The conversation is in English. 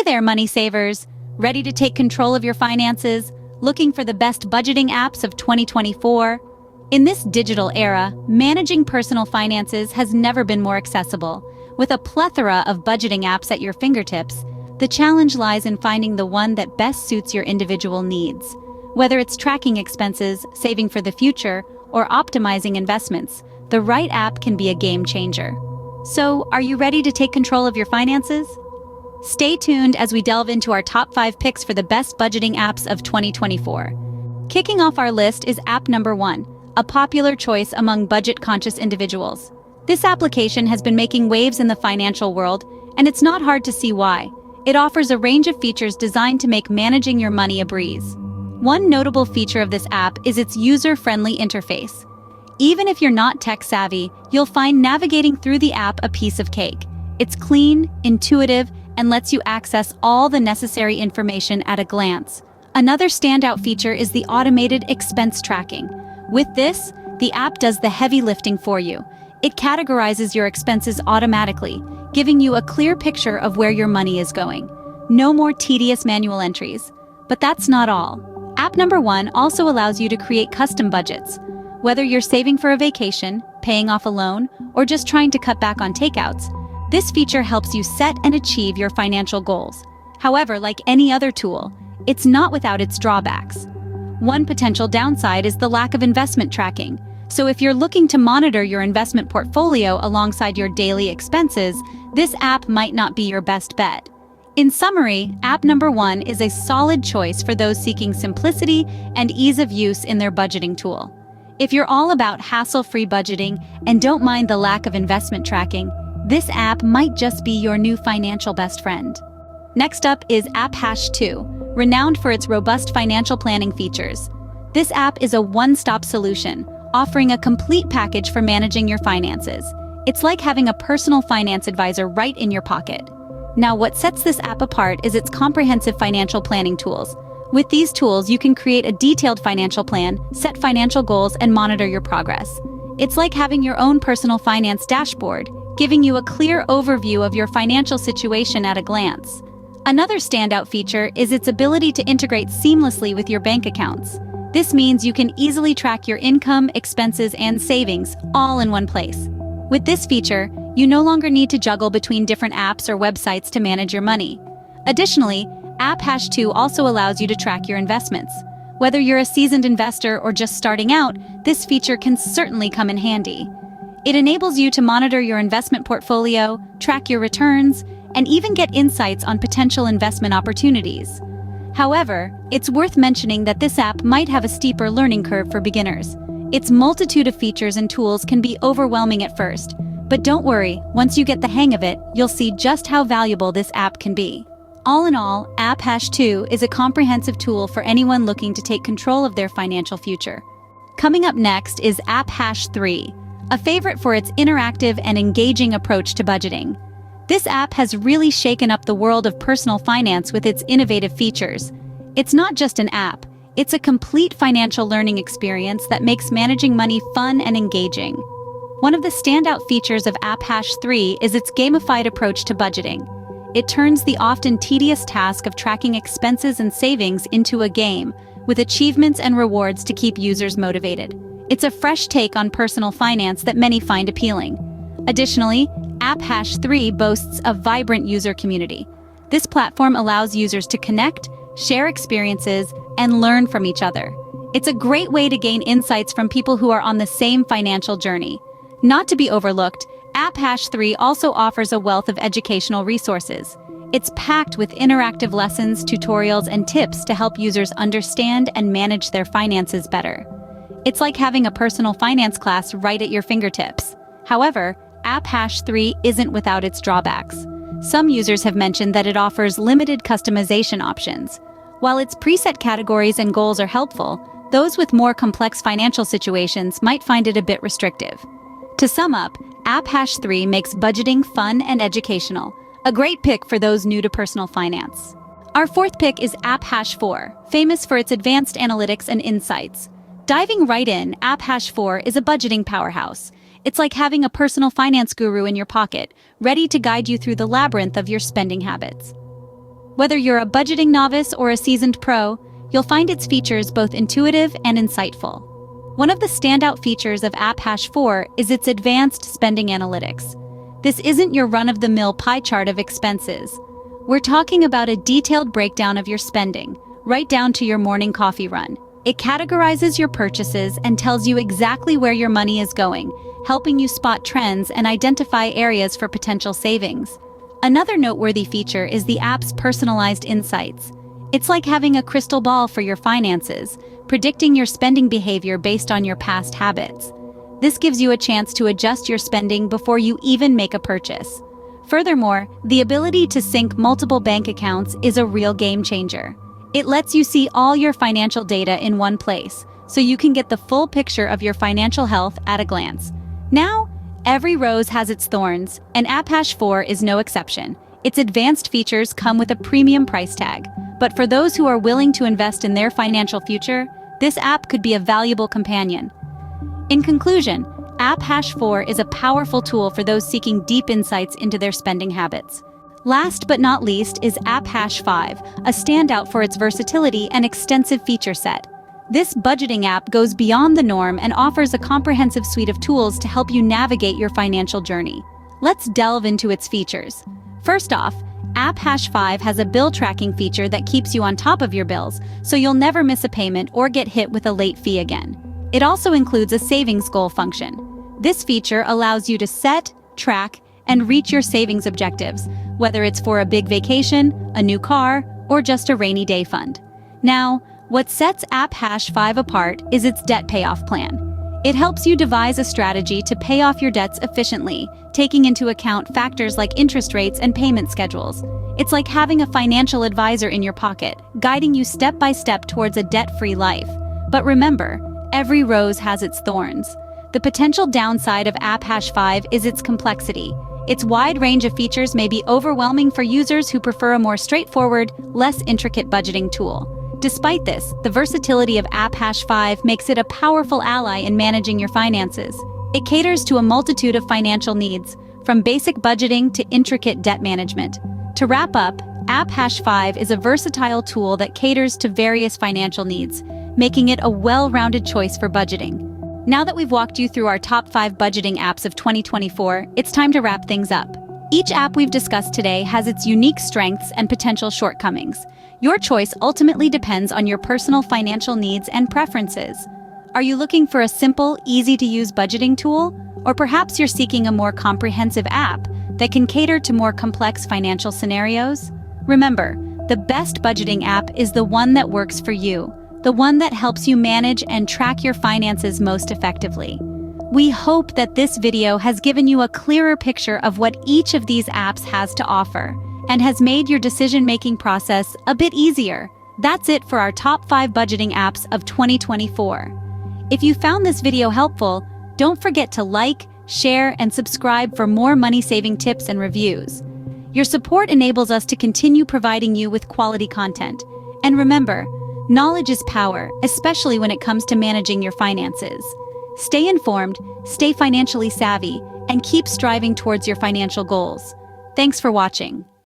there, money savers! Ready to take control of your finances? Looking for the best budgeting apps of 2024? In this digital era, managing personal finances has never been more accessible. With a plethora of budgeting apps at your fingertips, the challenge lies in finding the one that best suits your individual needs. Whether it's tracking expenses, saving for the future, or optimizing investments, the right app can be a game changer. So, are you ready to take control of your finances? Stay tuned as we delve into our top 5 picks for the best budgeting apps of 2024. Kicking off our list is app number 1, a popular choice among budget-conscious individuals. This application has been making waves in the financial world, and it's not hard to see why. It offers a range of features designed to make managing your money a breeze. One notable feature of this app is its user-friendly interface. Even if you're not tech-savvy, you'll find navigating through the app a piece of cake. It's clean, intuitive, and lets you access all the necessary information at a glance. Another standout feature is the automated expense tracking. With this, the app does the heavy lifting for you. It categorizes your expenses automatically, giving you a clear picture of where your money is going. No more tedious manual entries. But that's not all. App number 1 also allows you to create custom budgets. Whether you're saving for a vacation, paying off a loan, or just trying to cut back on takeouts, this feature helps you set and achieve your financial goals. However, like any other tool, it's not without its drawbacks. One potential downside is the lack of investment tracking. So if you're looking to monitor your investment portfolio alongside your daily expenses, this app might not be your best bet. In summary, app number 1 is a solid choice for those seeking simplicity and ease of use in their budgeting tool. If you're all about hassle-free budgeting and don't mind the lack of investment tracking, this app might just be your new financial best friend. Next up is App#2, renowned for its robust financial planning features. This app is a one-stop solution, offering a complete package for managing your finances. It's like having a personal finance advisor right in your pocket. Now, what sets this app apart is its comprehensive financial planning tools. With these tools, you can create a detailed financial plan, set financial goals, and monitor your progress. It's like having your own personal finance dashboard, giving you a clear overview of your financial situation at a glance. Another standout feature is its ability to integrate seamlessly with your bank accounts. This means you can easily track your income, expenses, and savings all in one place. With this feature, you no longer need to juggle between different apps or websites to manage your money. Additionally, App#2 also allows you to track your investments. Whether you're a seasoned investor or just starting out, this feature can certainly come in handy. It enables you to monitor your investment portfolio, track your returns, and even get insights on potential investment opportunities. However, it's worth mentioning that this app might have a steeper learning curve for beginners. Its multitude of features and tools can be overwhelming at first, but don't worry, once you get the hang of it, you'll see just how valuable this app can be. All in all, App#2 is a comprehensive tool for anyone looking to take control of their financial future. Coming up next is App#3, a favorite for its interactive and engaging approach to budgeting. This app has really shaken up the world of personal finance with its innovative features. It's not just an app, it's a complete financial learning experience that makes managing money fun and engaging. One of the standout features of App#3 is its gamified approach to budgeting. It turns the often tedious task of tracking expenses and savings into a game, with achievements and rewards to keep users motivated. It's a fresh take on personal finance that many find appealing. Additionally, App#3 boasts a vibrant user community. This platform allows users to connect, share experiences, and learn from each other. It's a great way to gain insights from people who are on the same financial journey. Not to be overlooked, App#3 also offers a wealth of educational resources. It's packed with interactive lessons, tutorials, and tips to help users understand and manage their finances better. It's like having a personal finance class right at your fingertips. However, App#3 isn't without its drawbacks. Some users have mentioned that it offers limited customization options. While its preset categories and goals are helpful, those with more complex financial situations might find it a bit restrictive. To sum up, App#3 makes budgeting fun and educational, a great pick for those new to personal finance. Our fourth pick is App#4, famous for its advanced analytics and insights. Diving right in, App#4 is a budgeting powerhouse. It's like having a personal finance guru in your pocket, ready to guide you through the labyrinth of your spending habits. Whether you're a budgeting novice or a seasoned pro, you'll find its features both intuitive and insightful. One of the standout features of AppHash4 is its advanced spending analytics. This isn't your run-of-the-mill pie chart of expenses. We're talking about a detailed breakdown of your spending, right down to your morning coffee run. It categorizes your purchases and tells you exactly where your money is going, helping you spot trends and identify areas for potential savings. Another noteworthy feature is the app's personalized insights. It's like having a crystal ball for your finances, predicting your spending behavior based on your past habits. This gives you a chance to adjust your spending before you even make a purchase. Furthermore, the ability to sync multiple bank accounts is a real game changer. It lets you see all your financial data in one place, so you can get the full picture of your financial health at a glance. Now, every rose has its thorns, and AppHash4 is no exception. Its advanced features come with a premium price tag, but for those who are willing to invest in their financial future, this app could be a valuable companion. In conclusion, AppHash4 is a powerful tool for those seeking deep insights into their spending habits. Last but not least is AppHash5, a standout for its versatility and extensive feature set. This budgeting app goes beyond the norm and offers a comprehensive suite of tools to help you navigate your financial journey. Let's delve into its features. First off, AppHash5 has a bill tracking feature that keeps you on top of your bills, so you'll never miss a payment or get hit with a late fee again. It also includes a savings goal function. This feature allows you to set, track, and reach your savings objectives, whether it's for a big vacation, a new car, or just a rainy day fund. Now, what sets AppHash5 apart is its debt payoff plan. It helps you devise a strategy to pay off your debts efficiently, taking into account factors like interest rates and payment schedules. It's like having a financial advisor in your pocket, guiding you step by step towards a debt-free life. But remember, every rose has its thorns. The potential downside of AppHash5 is its complexity. Its wide range of features may be overwhelming for users who prefer a more straightforward, less intricate budgeting tool. Despite this, the versatility of AppHash5 makes it a powerful ally in managing your finances. It caters to a multitude of financial needs, from basic budgeting to intricate debt management. To wrap up, AppHash5 is a versatile tool that caters to various financial needs, making it a well-rounded choice for budgeting. Now that we've walked you through our top 5 budgeting apps of 2024, it's time to wrap things up. Each app we've discussed today has its unique strengths and potential shortcomings. Your choice ultimately depends on your personal financial needs and preferences. Are you looking for a simple, easy-to-use budgeting tool? Or perhaps you're seeking a more comprehensive app that can cater to more complex financial scenarios? Remember, the best budgeting app is the one that works for you, the one that helps you manage and track your finances most effectively. We hope that this video has given you a clearer picture of what each of these apps has to offer and has made your decision-making process a bit easier. That's it for our top 5 budgeting apps of 2024. If you found this video helpful, don't forget to like, share, and subscribe for more money-saving tips and reviews. Your support enables us to continue providing you with quality content. And remember, knowledge is power, especially when it comes to managing your finances. Stay informed, stay financially savvy, and keep striving towards your financial goals. Thanks for watching.